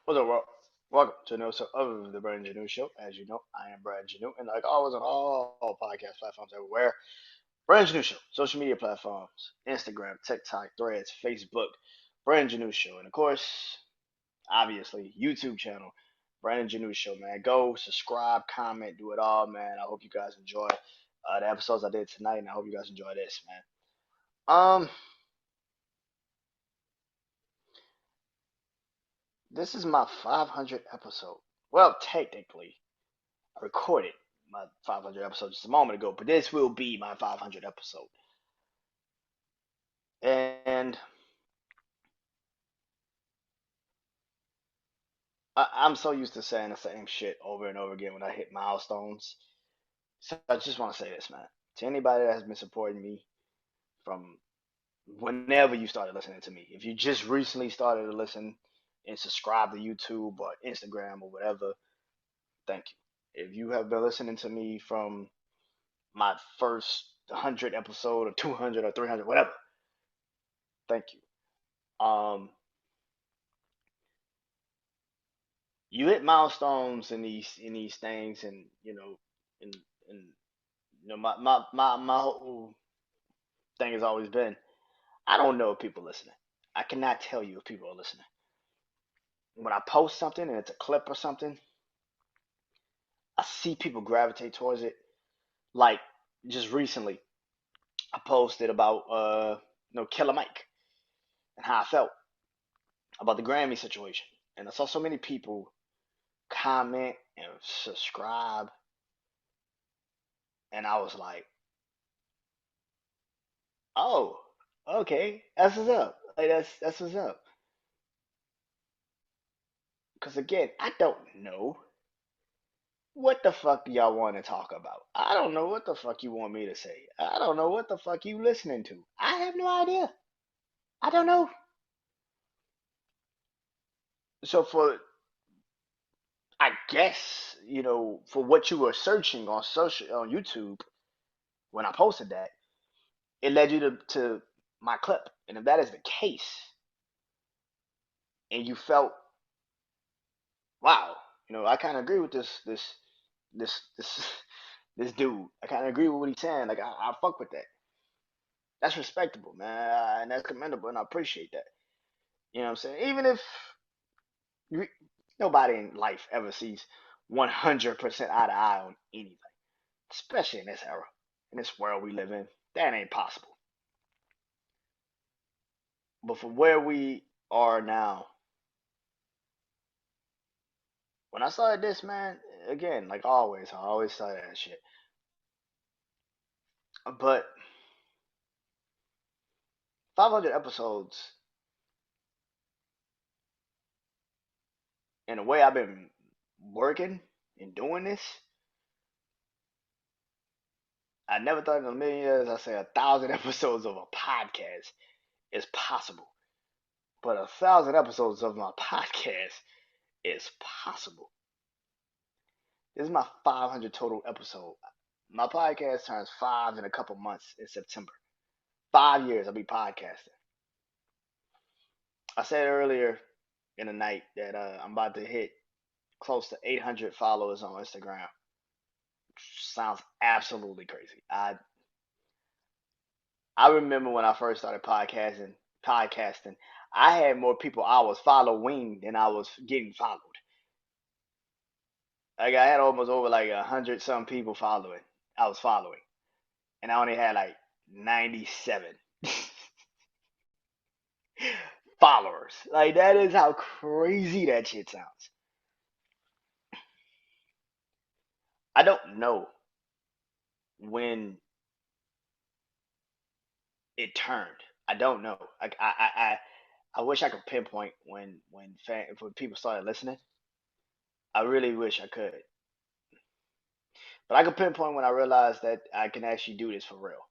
What's up, world? Welcome to another episode of the BrandonJaneauShow. As you know, I am Brad Janeau, and like always on all podcast platforms everywhere, BrandonJaneau Show, social media platforms, Instagram, TikTok, Threads, Facebook, BrandonJaneau Show, and of course, obviously, YouTube channel, BrandonJaneau Show, man. Go subscribe, comment, do it all, man. I hope you guys enjoy the episodes I did tonight, and I hope you guys enjoy this, man. This is my 500 episode. Well, technically, I recorded my 500 episode just a moment ago, but this will be my 500 episode. And I'm so used to saying the same shit over and over again when I hit milestones. So I just want to say this, man. To anybody that has been supporting me from whenever you started listening to me, if you just recently started to listen and subscribe to YouTube or Instagram or whatever, thank you. If you have been listening to me from my first 100 episode or 200 or 300, whatever, thank you. You hit milestones in these things, and and my whole thing has always been, I don't know if people are listening. I cannot tell you if people are listening. When I post something and it's a clip or something, I see people gravitate towards it. Like just recently, I posted about Killer Mike and how I felt about the Grammy situation, and I saw so many people comment and subscribe, and I was like, oh, okay, that's what's up. Like that's what's up. Because again, I don't know what the fuck y'all want to talk about. I don't know what the fuck you want me to say. I don't know what the fuck you listening to. I have no idea. I don't know. So I guess for what you were searching on social on YouTube when I posted that, it led you to my clip. And if that is the case, and you felt, wow, I kind of agree with this this dude. I kind of agree with what he's saying. Like I fuck with that. That's respectable, man, and that's commendable, and I appreciate that. You know what I'm saying? Even if you, nobody in life ever sees 100% eye to eye on anything, especially in this era, in this world we live in, that ain't possible. But for where we are now, when I started this, man, again, like always, I always say that shit. But 500 episodes, in the way I've been working and doing this, I never thought in a million years I'd say 1,000 episodes of a podcast is possible. But 1,000 episodes of my podcast is possible. This is my 500 total episode. My podcast turns 5 in a couple months in September. 5 years I'll be podcasting. I said earlier in the night that I'm about to hit close to 800 followers on Instagram. Sounds absolutely crazy. I remember when I first started podcasting, I had more people I was following than I was getting followed. Like I had almost over like 100 some people following. I was following, and I only had like 97 followers. Like that is how crazy that shit sounds. I don't know when it turned. I don't know. I wish I could pinpoint when people started listening. I really wish I could, but I could pinpoint when I realized that I can actually do this for real.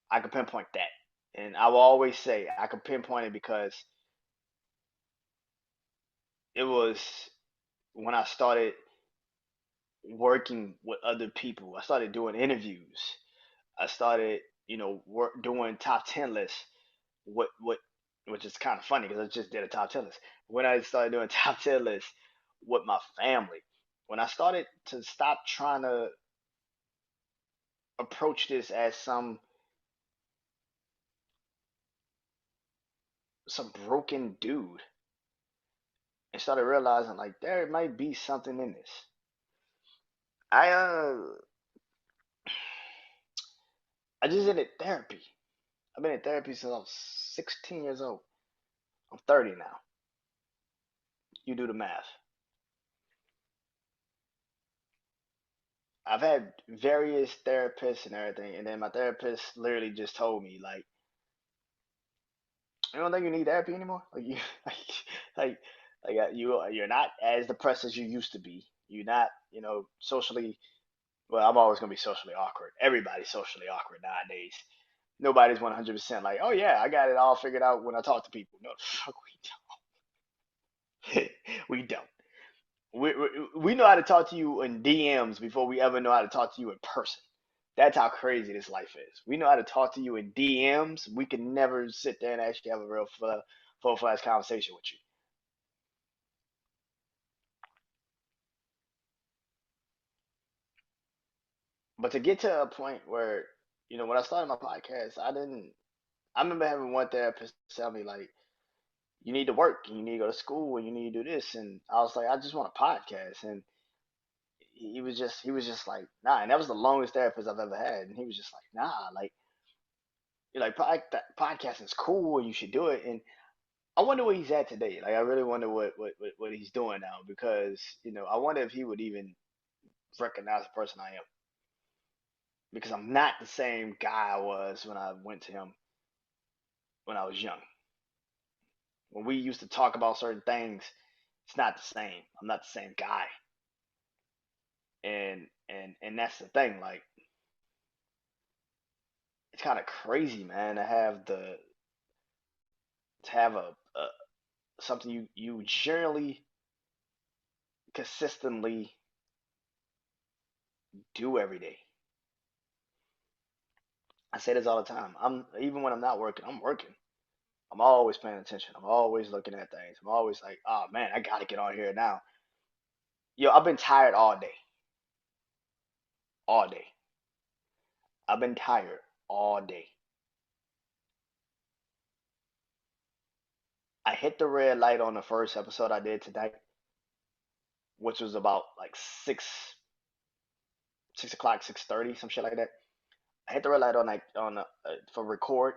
I could pinpoint that, and I will always say I could pinpoint it because it was when I started working with other people. I started doing interviews. I started, doing top 10 lists. What which is kind of funny because I just did a top 10 list. When I started doing top 10 lists with my family, when I started to stop trying to approach this as some broken dude and started realizing like there might be something in this. I I just did therapy. I've been in therapy since I was 16 years old. I'm 30 now. You do the math. I've had various therapists and everything, and then my therapist literally just told me like, you don't think you need therapy anymore? Like you, like, you're not as depressed as you used to be. You're not, socially. Well, I'm always gonna be socially awkward. Everybody's socially awkward nowadays. Nobody's 100% like, oh yeah, I got it all figured out when I talk to people. No, fuck, we don't. We don't. We know how to talk to you in DMs before we ever know how to talk to you in person. That's how crazy this life is. We know how to talk to you in DMs. We can never sit there and actually have a real full fledged conversation with you. But to get to a point where, when I started my podcast, I didn't. I remember having one therapist tell me like, you need to work and you need to go to school and you need to do this, and I was like, I just want a podcast, and he was just like, nah, and that was the longest therapist I've ever had, and he was just like, nah, like, you're like, podcasting is cool and you should do it, and I wonder where he's at today. Like, I really wonder what he's doing now, because I wonder if he would even recognize the person I am, because I'm not the same guy I was when I went to him when I was young. When we used to talk about certain things, it's not the same. I'm not the same guy, and that's the thing. Like, it's kind of crazy, man, to have a something you generally consistently do every day. I say this all the time. I'm even when I'm not working, I'm working. I'm always paying attention. I'm always looking at things. I'm always like, oh man, I gotta get on here now. Yo, I've been tired all day. All day. I've been tired all day. I hit the red light on the first episode I did tonight, which was about like 6 o'clock, 6:30, some shit like that. I hit the red light on like for record.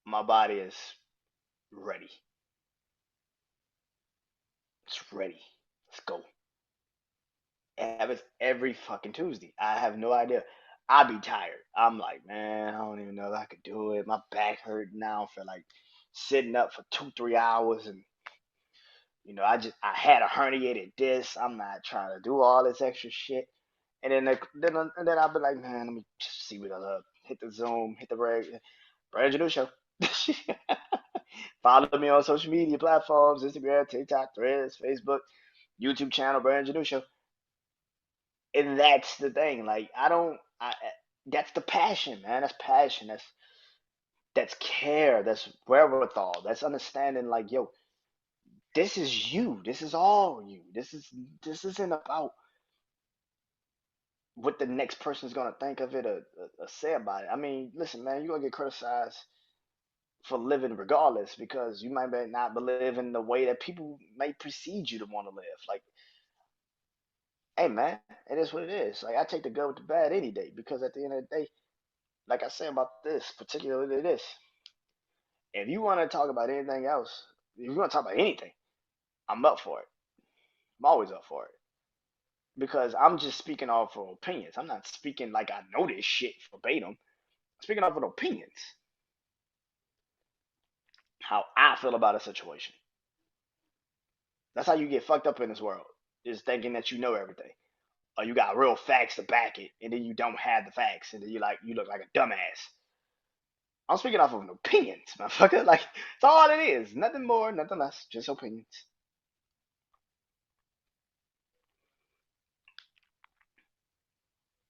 My body is ready. It's ready. Let's go. It happens every fucking Tuesday. I have no idea. I be tired. I'm like, man, I don't even know if I could do it. My back hurt now for like sitting up for 2, 3 hours, and I had a herniated disc. I'm not trying to do all this extra shit. And then I'll be like, man, let me just see what hit the Zoom, hit the Brandon Janeau Show. Follow me on social media platforms: Instagram, TikTok, Threads, Facebook, YouTube channel, Brandon Janeau Show. And that's the thing. Like, I don't. That's the passion, man. That's passion. That's care. That's wherewithal. That's understanding. Like, yo, this is you. This is all you. This isn't about what the next person's gonna think of it, or say about it. I mean, listen, man, you're gonna get criticized for living regardless, because you might not believe in the way that people may precede you to want to live. Like, hey, man, it is what it is. Like, I take the good with the bad any day, because at the end of the day, like I say about this, particularly this, if you want to talk about anything else, if you want to talk about anything, I'm up for it. I'm always up for it, because I'm just speaking off of opinions. I'm not speaking like I know this shit verbatim. I'm speaking off of opinions, how I feel about a situation. That's how you get fucked up in this world, is thinking that you know everything, or you got real facts to back it, and then you don't have the facts, and then you look like a dumbass. I'm speaking off of opinions, motherfucker. Like, it's all it is. Nothing more, nothing less. Just opinions.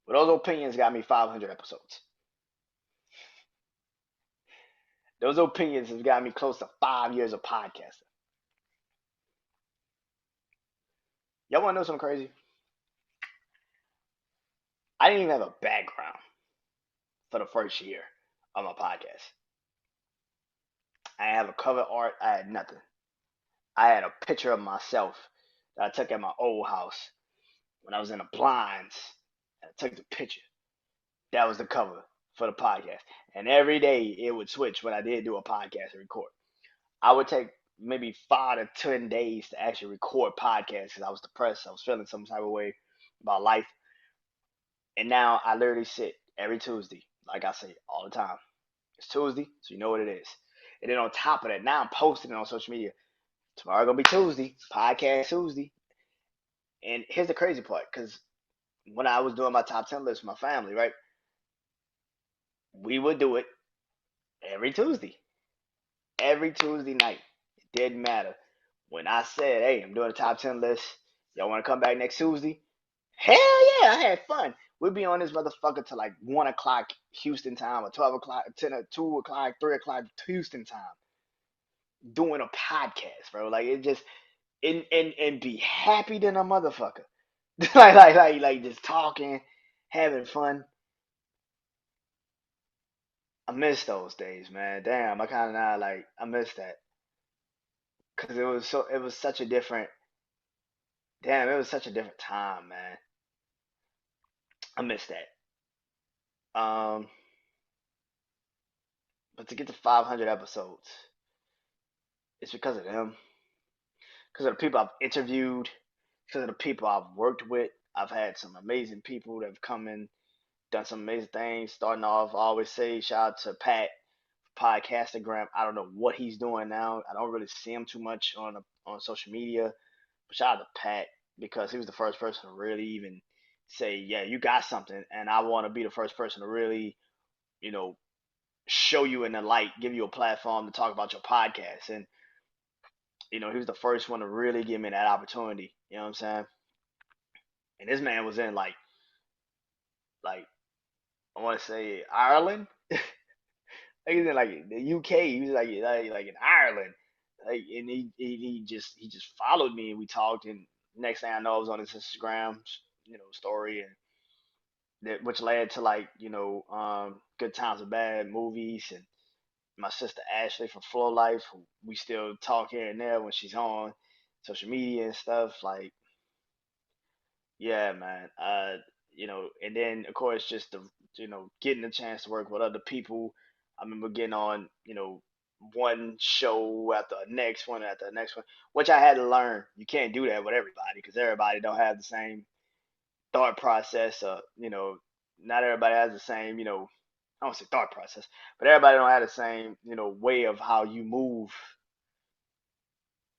But those opinions got me 500 episodes. Those opinions have got me close to 5 years of podcasting. Y'all want to know something crazy? I didn't even have a background for the first year of my podcast. I didn't have a cover art. I had nothing. I had a picture of myself that I took at my old house when I was in the blinds. I took the picture. That was the cover for the podcast. And every day it would switch when I did do a podcast and record. I would take maybe 5 to 10 days to actually record podcasts because I was depressed. I was feeling some type of way about life. And now I literally sit every Tuesday, like I say all the time. It's Tuesday, so you know what it is. And then on top of that, now I'm posting it on social media. Tomorrow gonna be Tuesday, podcast Tuesday. And here's the crazy part, because when I was doing my top 10 list with my family, right, we would do it every Tuesday night. It didn't matter. When I said, hey, I'm doing a top 10 list, y'all want to come back next Tuesday? Hell yeah, I had fun. We'd be on this motherfucker till like 1 o'clock Houston time, or 12 o'clock, 10, 2 o'clock, 3 o'clock Houston time, doing a podcast, bro. Like, it just, and be happy than a motherfucker. like just talking, having fun. I miss those days, man. Damn, I kind of now like I miss that because it was such a different. Damn, it was such a different time, man. I miss that. Um, but to get to 500 episodes, it's because of them, because of the people I've interviewed, because of the people I've worked with. I've had some amazing people that have come in, done some amazing things. Starting off, I always say shout out to Pat, Podcastagram. I don't know what he's doing now. I don't really see him too much on social media. But shout out to Pat because he was the first person to really even say, "Yeah, you got something," and I want to be the first person to really, you know, show you in the light, give you a platform to talk about your podcast. And he was the first one to really give me that opportunity. You know what I'm saying? And this man was in like I want to say Ireland. Like he's in like the UK. He was like in Ireland. Like and he just followed me and we talked and next thing I know I was on his Instagram, story and that which led to good times and bad movies and my sister Ashley from Flow Life, who we still talk here and there when she's on social media and stuff. Like, yeah, man. And then of course just getting a chance to work with other people. I remember getting on, one show after the next one after the next one, which I had to learn. You can't do that with everybody because everybody don't have the same thought process. Not everybody has the same, I don't say thought process, but everybody don't have the same, way of how you move.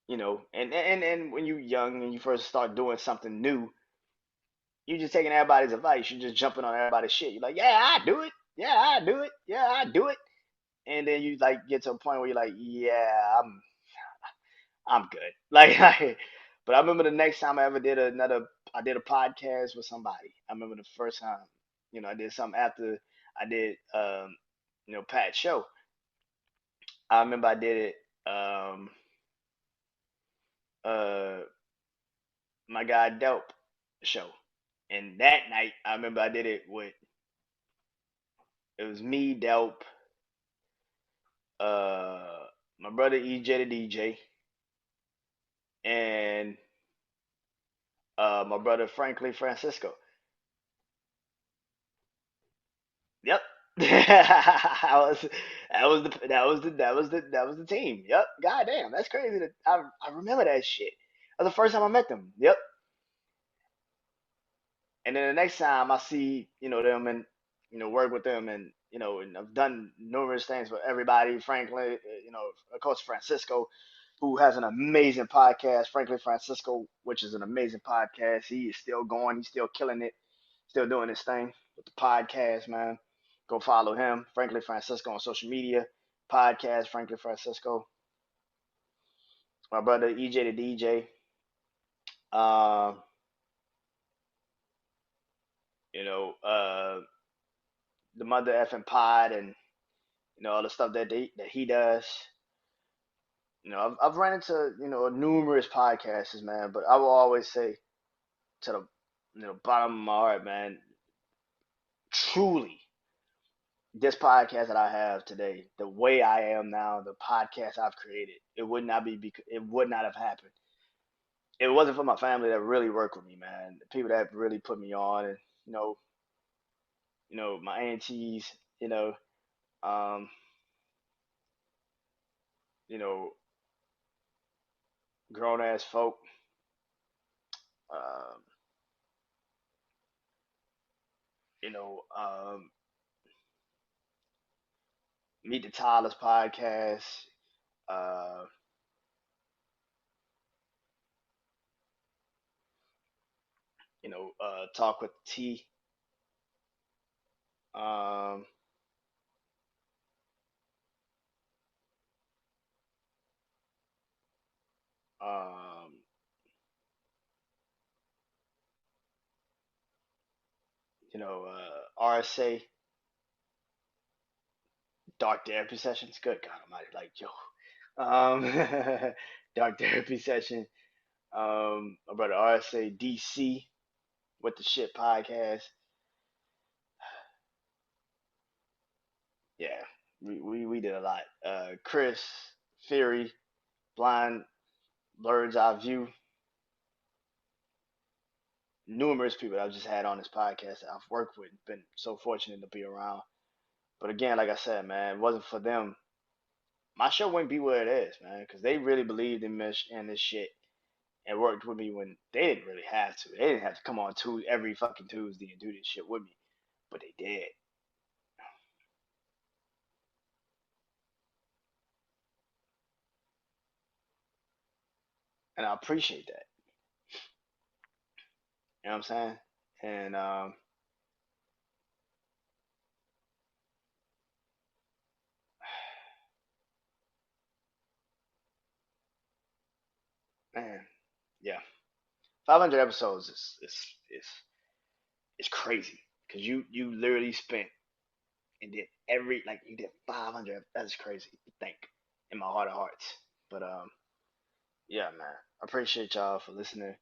And when you're young and you first start doing something new, you're just taking everybody's advice. You're just jumping on everybody's shit. You're like, yeah, I do it. Yeah, I do it. Yeah, I do it. And then you like get to a point where you're like, yeah, I'm good. But I remember the next time I did a podcast with somebody. I remember the first time, I did something after I did, Pat's show. I remember I did it, uh, my guy Delp show. And that night, I remember I did it with, it was me, Delp, uh, my brother EJ the DJ, and my brother Frankly Francisco. Yep. That was the team. Yep. God damn, that's crazy. That I remember that shit. That was the first time I met them. Yep. And then the next time I see them and work with them and I've done numerous things with everybody. Franklin, of course Francisco, who has an amazing podcast. Frankly Francisco, which is an amazing podcast. He is still going. He's still killing it. Still doing his thing with the podcast, man. Go follow him, Frankly Francisco, on social media. Podcast, Frankly Francisco. My brother EJ the DJ. Uh, you know, uh, the Mother effing Pod and all the stuff that he does. I've run into numerous podcasters, man, but I will always say to the bottom of my heart, man, truly, this podcast that I have today, the way I am now, the podcast I've created, it would not be because it would not have happened. It wasn't for my family that really worked with me, man. The people that really put me on, and you know, my aunties, you know, um, you know, grown ass folk, um, you know, Meet the Tyler's podcast, uh, Talk with T, um, um, RSA, Dark Therapy Sessions. Good God Almighty, like yo, Dark Therapy Session. My brother RSA DC with the shit podcast. Yeah, we did a lot. Chris, Fury, Blind Bird's Eye View, numerous people that I've just had on this podcast that I've worked with, been so fortunate to be around. But again, like I said, man, it wasn't for them, my show wouldn't be where it is, man, because they really believed in me and this shit and worked with me when they didn't really have to. They didn't have to come on every fucking Tuesday and do this shit with me, but they did, and I appreciate that. You know what I'm saying? And man, yeah, 500 episodes is crazy because you literally spent and did you did 500. That's crazy to think in my heart of hearts. But yeah, man, I appreciate y'all for listening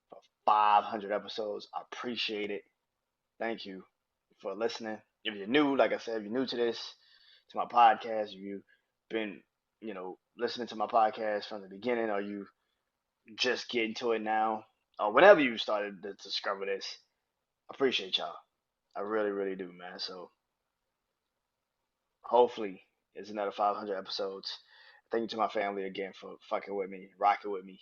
for 500 episodes. I appreciate it. Thank you for listening. If you're new, like I said, if you're new to this, to my podcast, if you've been, listening to my podcast from the beginning, or you just getting to it now, or whenever you started to discover this, I appreciate y'all. I really, really do, man. So hopefully it's another 500 episodes. Thank you to my family again for fucking with me, rocking with me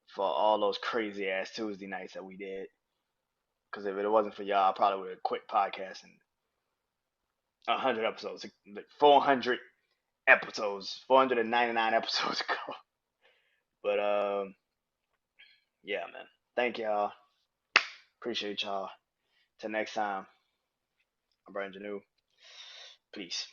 for all those crazy ass Tuesday nights that we did. Because if it wasn't for y'all, I probably would have quit podcasting 100 episodes, like 400 episodes, 499 episodes ago. But yeah, man. Thank y'all. Appreciate y'all. Till next time, I'm Brandon Janeau. Peace.